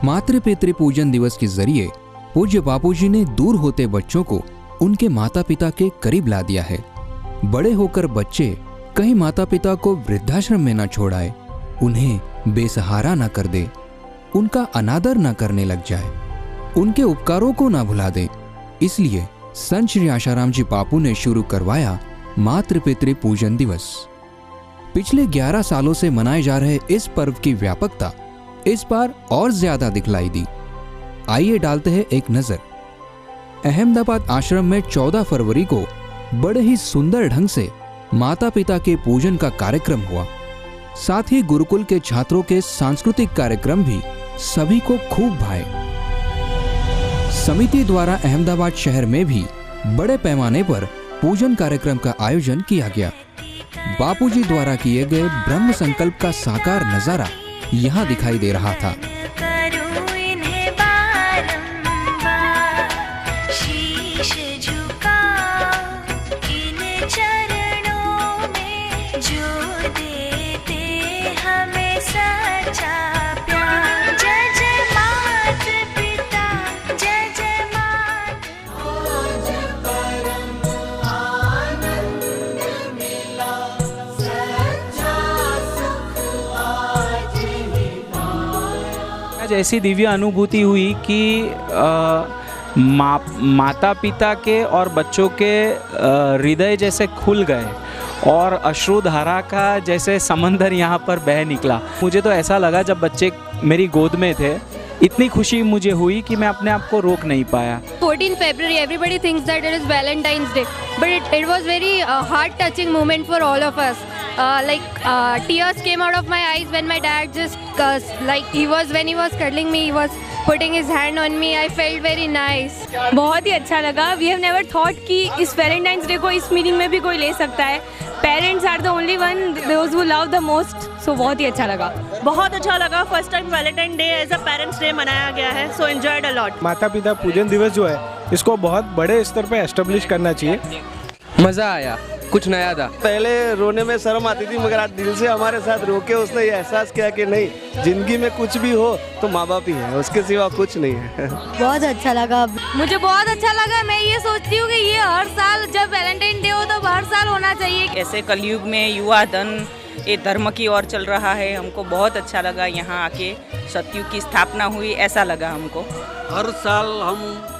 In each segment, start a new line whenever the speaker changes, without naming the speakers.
मातृ पितृ पूजन दिवस के जरिए पूज्य बापूजी ने दूर होते बच्चों को उनके माता पिता के करीब ला दिया है। बड़े होकर बच्चे कहीं माता पिता को वृद्धाश्रम में न छोड़ाए, उन्हें बेसहारा न कर दे, उनका अनादर न करने लग जाए, उनके उपकारों को न भुला दे। इसलिए संत श्री आशाराम जी बापू ने शुरू करवाया मातृ पितृ पूजन दिवस। पिछले 11 सालों से मनाए जा रहे इस पर्व की व्यापकता इस बार और ज्यादा दिखलाई दी। आइए डालते हैं एक नजर। अहमदाबाद आश्रम में 14 फरवरी को बड़े ही सुंदर ढंग से माता पिता के पूजन का कार्यक्रम हुआ। साथ ही गुरुकुल के छात्रों के सांस्कृतिक कार्यक्रम भी सभी को खूब भाए। समिति द्वारा अहमदाबाद शहर में भी बड़े पैमाने पर पूजन कार्यक्रम का आयोजन किया गया। बापूजी द्वारा किए गए ब्रह्म संकल्प का साकार नजारा यहाँ दिखाई दे रहा था।
आज ऐसी दिव्य अनुभूति हुई कि माता पिता के और बच्चों के हृदय जैसे खुल गए और अश्रुधारा का जैसे समंदर यहाँ पर बह निकला। मुझे तो ऐसा लगा जब बच्चे मेरी गोद में थे, इतनी खुशी मुझे हुई कि मैं अपने आप को रोक नहीं पाया।
14 February, everybody thinks that it is Valentine's Day, but it was very heart-touching moment for all of us. Tears came out of my eyes when my dad just when he was cuddling me, he was putting his hand on me. I felt very nice.
बहुत ही अच्छा लगा। We have never thought कि इस Valentine's Day को इस meaning में भी कोई ले सकता है। Parents are the only one, those who love the most. So बहुत ही अच्छा लगा।
बहुत अच्छा लगा। First time Valentine day as a parents day मनाया गया है, सो एंजॉयड अ लॉट।
माता पिता पूजन दिवस जो है इसको बहुत बड़े स्तर पे एस्टेब्लिश करना चाहिए।
मज़ा आया, कुछ नया था।
पहले रोने में शर्म आती थी, मगर आज दिल से हमारे साथ रो के उसने ये एहसास किया कि नहीं, जिंदगी में कुछ भी हो तो माँ बाप ही है, उसके सिवा कुछ नहीं है।
बहुत अच्छा लगा।
मुझे बहुत अच्छा लगा। मैं ये सोचती हूँ कि ये हर साल जब वैलेंटाइन डे हो तो हर साल होना चाहिए।
ऐसे कलयुग में युवा धन ये धर्म की ओर चल रहा है, हमको बहुत अच्छा लगा। यहाँ आके सतयुग की स्थापना हुई, ऐसा लगा हमको।
हर साल हम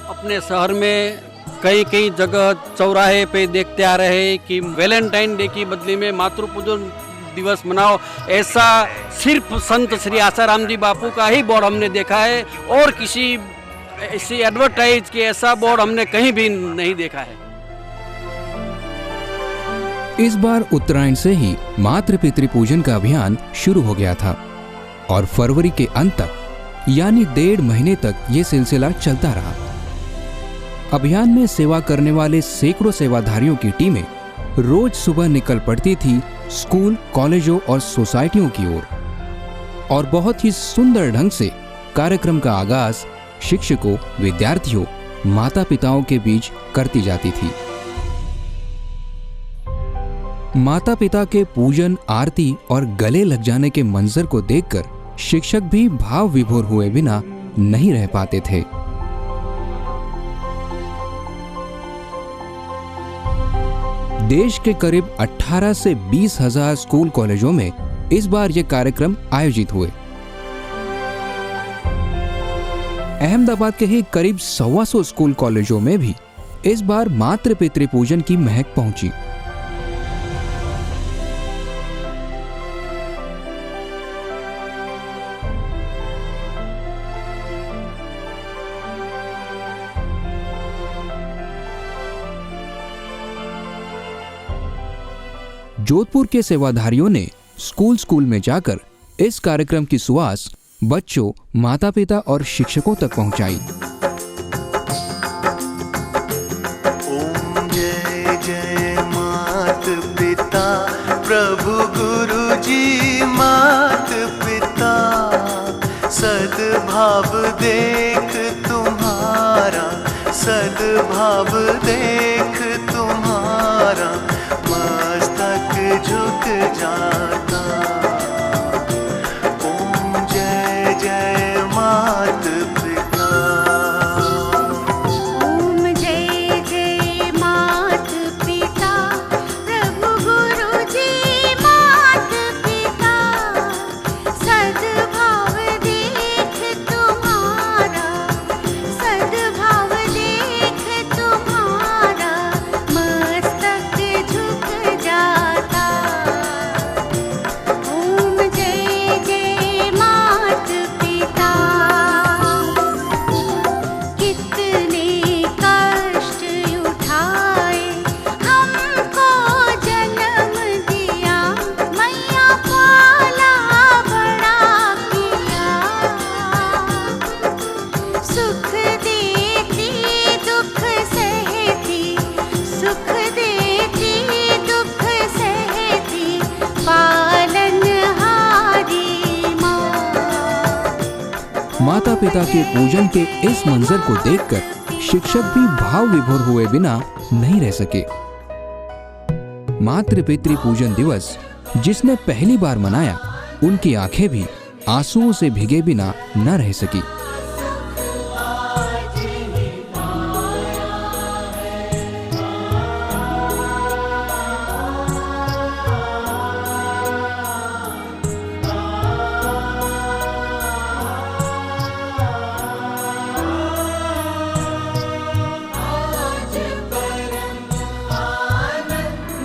अपने शहर में कई जगह चौराहे पे देखते आ रहे हैं कि वैलेंटाइन डे की बदले में मातृ पूजन दिवस मनाओ। ऐसा सिर्फ संत श्री आशाराम जी बापू का ही बोर्ड हमने देखा है और किसी ऐसी एडवर्टाइज की ऐसा बोर्ड हमने कहीं भी नहीं देखा है।
इस बार उत्तरायण से ही मातृ पितृ पूजन का अभियान शुरू हो गया था और फरवरी के अंत तक यानी 1.5 महीने तक ये सिलसिला चलता रहा। अभियान में सेवा करने वाले सैकड़ों सेवाधारियों की टीमें रोज सुबह निकल पड़ती थी स्कूल, कॉलेजों और सोसाइटियों की ओर और बहुत ही सुंदर ढंग से कार्यक्रम का आगाज शिक्षकों, विद्यार्थियों, माता पिताओं के बीच करती जाती थी। माता पिता के पूजन, आरती और गले लग जाने के मंजर को देखकर शिक्षक भी भाव विभोर हुए बिना नहीं रह पाते थे। देश के करीब 18 से 20 हजार स्कूल कॉलेजों में इस बार ये कार्यक्रम आयोजित हुए। अहमदाबाद के ही करीब 125 स्कूल कॉलेजों में भी इस बार मातृ पितृ पूजन की महक पहुंची। जोधपुर के सेवाधारियों ने स्कूल स्कूल में जाकर इस कार्यक्रम की सुआस बच्चों, माता पिता और शिक्षकों तक पहुंचाई।
ओम जय जय मात पिता प्रभु गुरु जी, मात पिता सद्भाव देख तुम्हारा, सद्भाव देख तुम्हारा मस्तक झुक जाता। ओम जय जय मात
माता पिता के पूजन के इस मंजर को देखकर शिक्षक भी भाव विभोर हुए बिना नहीं रह सके। मातृ पितृ पूजन दिवस जिसने पहली बार मनाया, उनकी आंखें भी आंसुओं से भिगे बिना न रह सकी।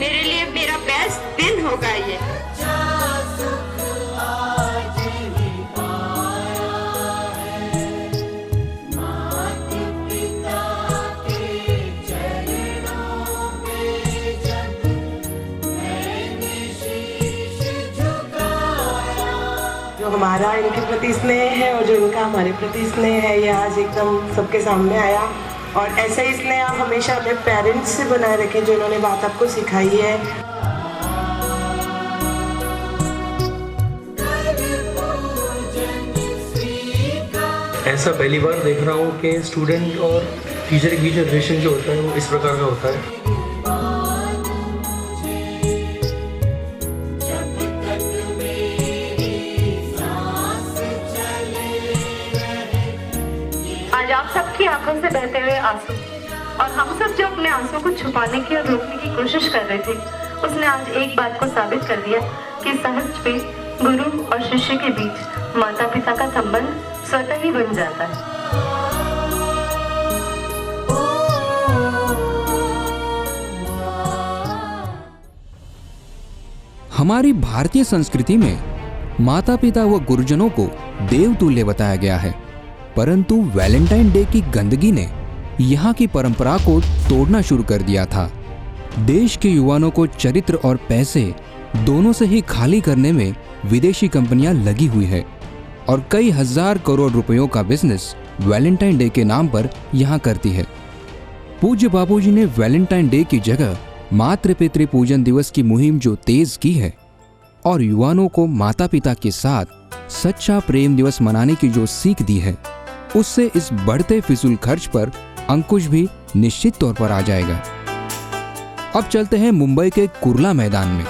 मेरे लिए मेरा बेस्ट दिन होगा ये।
जो हमारा इनके प्रति स्नेह है और जो इनका हमारे प्रति स्नेह है, ये आज एकदम सबके सामने आया। और ऐसा ही स्नेह आप हमेशा अपने पेरेंट्स से बनाए रखें, जो इन्होंने बात आपको सिखाई है।
ऐसा पहली बार देख रहा हूँ कि स्टूडेंट और टीचर के बीच रिलेशन जो होता है वो इस प्रकार का होता है।
आज आप सबकी आंखों से बहते हुए आंसू, और हम सब जो अपने आंसू को छुपाने की और रोकने की कोशिश कर रहे थे, उसने आज एक बात को साबित कर दिया कि सहज पे गुरु और शिष्य के बीच माता पिता का संबंध स्वतः ही बन जाता है।
हमारी भारतीय संस्कृति में माता पिता व गुरुजनों को देवतुल्य बताया गया है, परंतु वैलेंटाइन डे की गंदगी ने यहाँ की परंपरा को तोड़ना शुरू कर दिया था। देश के युवाओं को चरित्र और पैसे दोनों से ही खाली करने में विदेशी कंपनियां लगी हुई है और कई हजार करोड़ रुपयों का बिजनेस वैलेंटाइन डे के नाम पर यहाँ करती है। पूज्य बापूजी ने वैलेंटाइन डे की जगह मातृ पितृ पूजन दिवस की मुहिम जो तेज की है और युवाओं को माता पिता के साथ सच्चा प्रेम दिवस मनाने की जो सीख दी है, उससे इस बढ़ते फिजूल खर्च पर अंकुश भी निश्चित तौर पर आ जाएगा। अब चलते हैं मुंबई के कुर्ला मैदान में।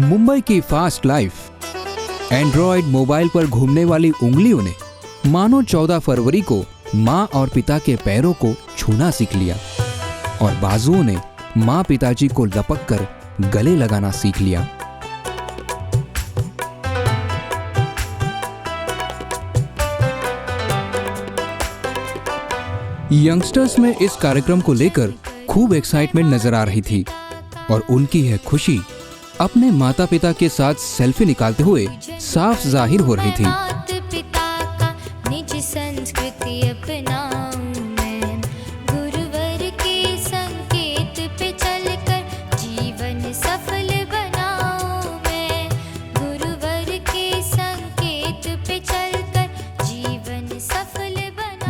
मुंबई की फास्ट लाइफ एंड्रॉयड मोबाइल पर घूमने वाली उंगलियों ने मानो 14 फरवरी को माँ और पिता के पैरों को छूना सीख लिया और बाजुओं ने माँ पिताजी को लपक कर गले लगाना सीख लिया। यंगस्टर्स में इस कार्यक्रम को लेकर खूब एक्साइटमेंट नजर आ रही थी और उनकी यह खुशी अपने माता पिता के साथ सेल्फी निकालते हुए साफ जाहिर हो रही थी।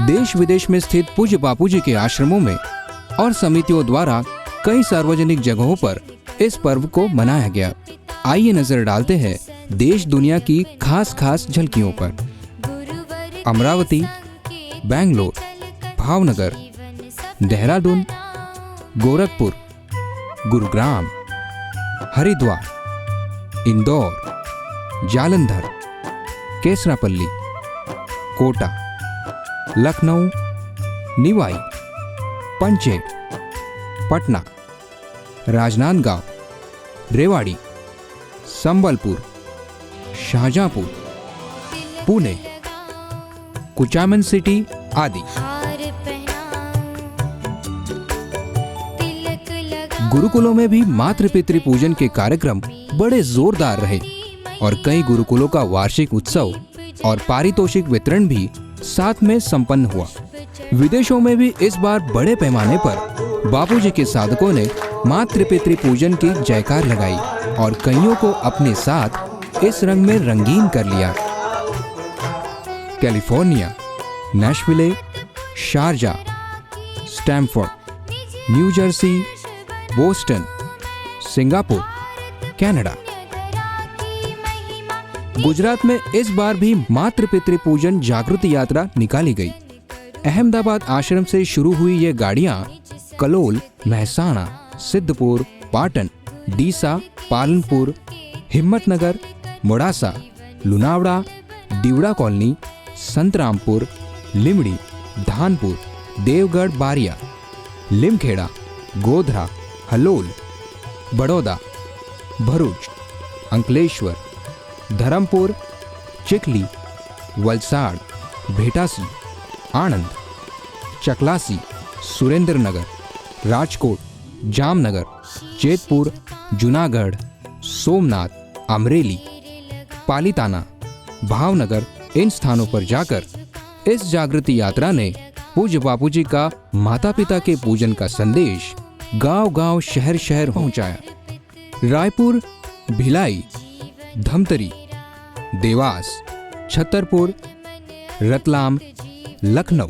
देश विदेश में स्थित पूज्य बापूजी के आश्रमों में और समितियों द्वारा कई सार्वजनिक जगहों पर इस पर्व को मनाया गया। आइए नजर डालते हैं देश दुनिया की खास झलकियों पर। अमरावती, बेंगलोर, भावनगर, देहरादून, गोरखपुर, गुरुग्राम, हरिद्वार, इंदौर, जालंधर, केसरापल्ली, कोटा, लखनऊ, निवाई, पंचेत, पटना, राजनांदगांव, रेवाड़ी, संबलपुर, शाहजहांपुर, पुणे, कुचामन सिटी आदि। गुरुकुलों में भी मातृ पितृ पूजन के कार्यक्रम बड़े जोरदार रहे और कई गुरुकुलों का वार्षिक उत्सव और पारितोषिक वितरण भी साथ में संपन्न हुआ। विदेशों में भी इस बार बड़े पैमाने पर बापूजी के साधकों ने मातृ पितृ पूजन की जयकार लगाई और कईयों को अपने साथ इस रंग में रंगीन कर लिया। California, Nashville, Sharjah, Stamford, New Jersey, Boston, Singapore, Canada, Gujarat में इस बार भी मातृ पितृ पूजन जागृति यात्रा निकाली गई। अहमदाबाद आश्रम से शुरू हुई ये गाड़ियां कलोल, महसाणा, सिद्धपुर, पाटन, डीसा, पालनपुर, हिम्मतनगर, मोड़ासा, लुनावड़ा, दीवड़ा कॉलोनी, संतरामपुर, लिमड़ी, धानपुर, देवगढ़ बारिया, लिमखेड़ा, गोधरा, हलोल, बड़ौदा, भरूच, अंकलेश्वर, धरमपुर, चिखली, वलसाड़, भेटासी, आणंद, चकलासी, सुरेंद्रनगर, राजकोट, जामनगर, जेतपुर, जूनागढ़, सोमनाथ, अमरेली, पालीताना, भावनगर इन स्थानों पर जाकर इस जागृति यात्रा ने पूज्य बापूजी का माता पिता के पूजन का संदेश गांव-गांव, शहर-शहर पहुंचाया। रायपुर, भिलाई, धमतरी, देवास, छतरपुर, रतलाम, लखनऊ,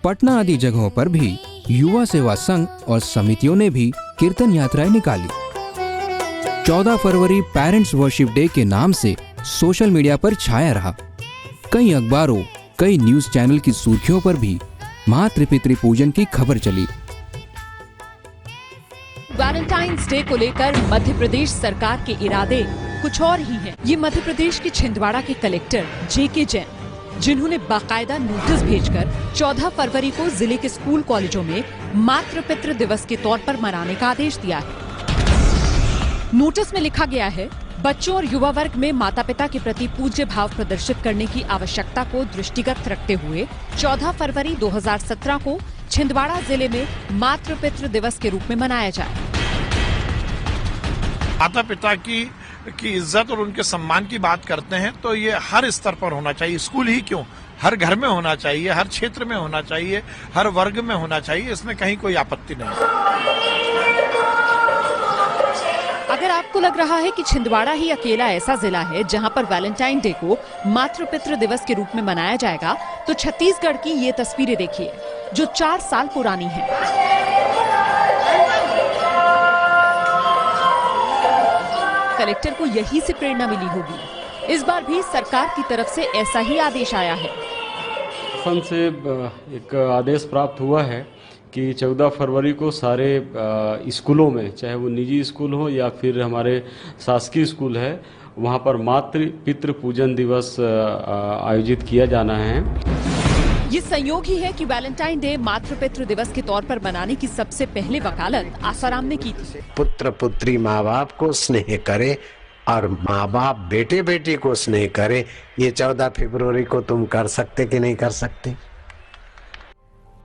पटना आदि जगहों पर भी युवा सेवा संघ और समितियों ने भी कीर्तन यात्राएं निकाली। 14 फरवरी पेरेंट्स वर्शिप डे के नाम से सोशल मीडिया पर छाया रहा। कई अखबारों, कई न्यूज चैनल की सुर्खियों पर भी मातृ पितृ पूजन की खबर चली।
वैलेंटाइंस डे को लेकर मध्य प्रदेश सरकार के इरादे कुछ और ही हैं। ये मध्य प्रदेश के छिंदवाड़ा के कलेक्टर जेके जैन, जिन्होंने बाकायदा नोटिस भेजकर 14 फरवरी को जिले के स्कूल कॉलेजों में मातृ पितृ दिवस के तौर पर मनाने का आदेश दिया है। नोटिस में लिखा गया है, बच्चों और युवा वर्ग में माता पिता के प्रति पूज्य भाव प्रदर्शित करने की आवश्यकता को दृष्टिगत रखते हुए 14 फरवरी 2017 को छिंदवाड़ा जिले में मातृ पितृ दिवस के रूप में मनाया जाए।
माता पिता की इज्जत और उनके सम्मान की बात करते हैं तो ये हर स्तर पर होना चाहिए। स्कूल ही क्यों, हर घर में होना चाहिए, हर क्षेत्र में होना चाहिए, हर वर्ग में होना चाहिए। इसमें कहीं कोई आपत्ति नहीं।
अगर आपको लग रहा है कि छिंदवाड़ा ही अकेला ऐसा जिला है जहां पर वैलेंटाइन डे को मातृ पितृ दिवस के रूप में मनाया जाएगा, तो छत्तीसगढ़ की ये तस्वीरें देखिए जो 4 साल पुरानी है। कलेक्टर को यही से प्रेरणा मिली होगी। इस बार भी सरकार की तरफ से ऐसा ही आदेश आया है।
शासन से एक आदेश प्राप्त हुआ है कि 14 फरवरी को सारे स्कूलों में, चाहे वो निजी स्कूल हो या फिर हमारे शासकीय स्कूल है, वहाँ पर मातृ पितृ पूजन दिवस आयोजित किया जाना है।
ये संयोग ही है कि वैलेंटाइन डे मातृ पितृ दिवस के तौर पर मनाने की सबसे पहले वकालत आसाराम ने की थी।
पुत्र पुत्री माँ बाप को स्नेह करे और माँ बाप बेटे बेटी को स्नेह करे। ये 14 फरवरी को तुम कर सकते कि नहीं कर सकते?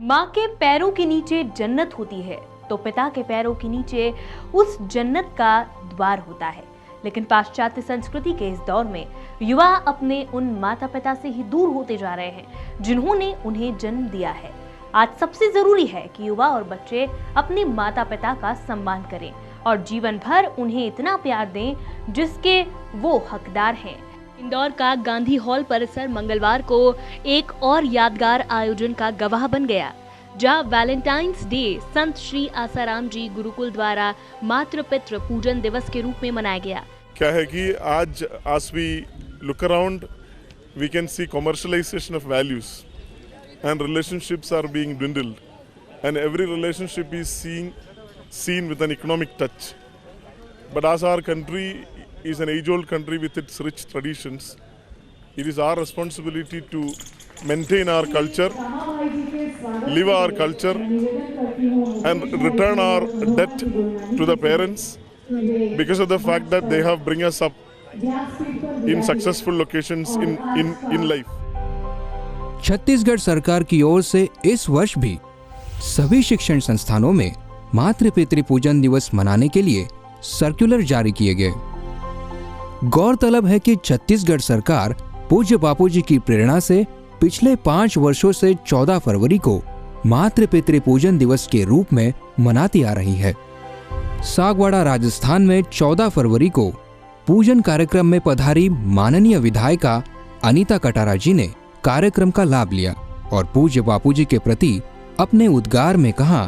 माँ के पैरों के नीचे जन्नत होती है तो पिता के पैरों के नीचे उस जन्नत का द्वार होता है। लेकिन पाश्चात्य संस्कृति के इस दौर में युवा अपने उन माता पिता से ही दूर होते जा रहे हैं जिन्होंने उन्हें जन्म दिया है। आज सबसे जरूरी है कि युवा और बच्चे अपने माता पिता का सम्मान करें और जीवन भर उन्हें इतना प्यार दें जिसके वो हकदार हैं। इंदौर का गांधी हॉल परिसर मंगलवार को एक और यादगार आयोजन का गवाह बन गया, जहां वैलेंटाइंस डे संत श्री आसाराम जी गुरुकुल द्वारा मातृ पितृ पूजन दिवस के रूप में मनाया गया।
क्या है कि आज as we look around we can see commercialization of values and relationships are being dwindled and every relationship is seen with an economic touch. But as our country is an age-old country with its rich traditions, it is our responsibility to maintain our culture, live our culture and return our debt to the parents because of the fact that they have bring us up in successful locations in life.
Chhattisgarh सरकार की ओर से इस वर्ष भी सभी शिक्षण संस्थानों में मातृ पितृ पूजन दिवस मनाने के लिए सर्कुलर जारी किए गए। गौरतलब है कि छत्तीसगढ़ सरकार पूज्य बापूजी की प्रेरणा से पिछले 5 वर्षों से 14 फरवरी को मातृ पितृ पूजन दिवस के रूप में मनाती आ रही है। सागवाड़ा राजस्थान में 14 फरवरी को पूजन कार्यक्रम में पधारी माननीय विधायिका अनीता कटारा जी ने कार्यक्रम का लाभ लिया और पूज्य बापूजी के प्रति अपने उद्गार में कहा,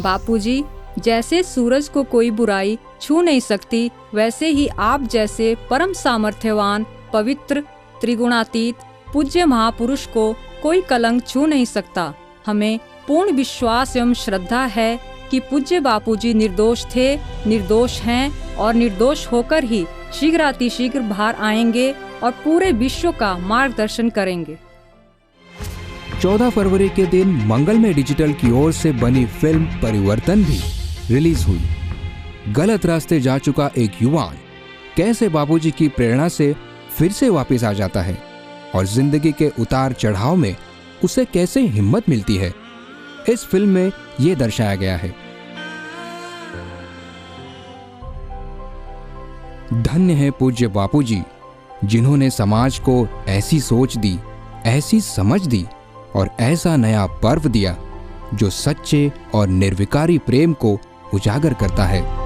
बापूजी, जैसे सूरज को कोई बुराई छू नहीं सकती, वैसे ही आप जैसे परम सामर्थ्यवान पवित्र त्रिगुणातीत पूज्य महापुरुष को कोई कलंक छू नहीं सकता। हमें पूर्ण विश्वास एवं श्रद्धा है कि पूज्य बापूजी निर्दोष थे, निर्दोष हैं और निर्दोष होकर ही शीघ्रातिशीघ्र बाहर आएंगे और पूरे विश्व का मार्गदर्शन करेंगे।
14 फरवरी के दिन मंगलमय डिजिटल की ओर से बनी फिल्म परिवर्तन भी रिलीज हुई। गलत रास्ते जा चुका एक युवान कैसे बापूजी की प्रेरणा से फिर से वापस आ जाता है और जिंदगी के उतार चढ़ाव में उसे कैसे हिम्मत मिलती है, इस फिल्म में ये दर्शाया गया है। धन्य है पूज्य बापूजी, जिन्होंने समाज को ऐसी सोच दी, ऐसी समझ दी और ऐसा नया पर्व दिया जो सच्चे और निर्विकारी प्रेम को उजागर करता है।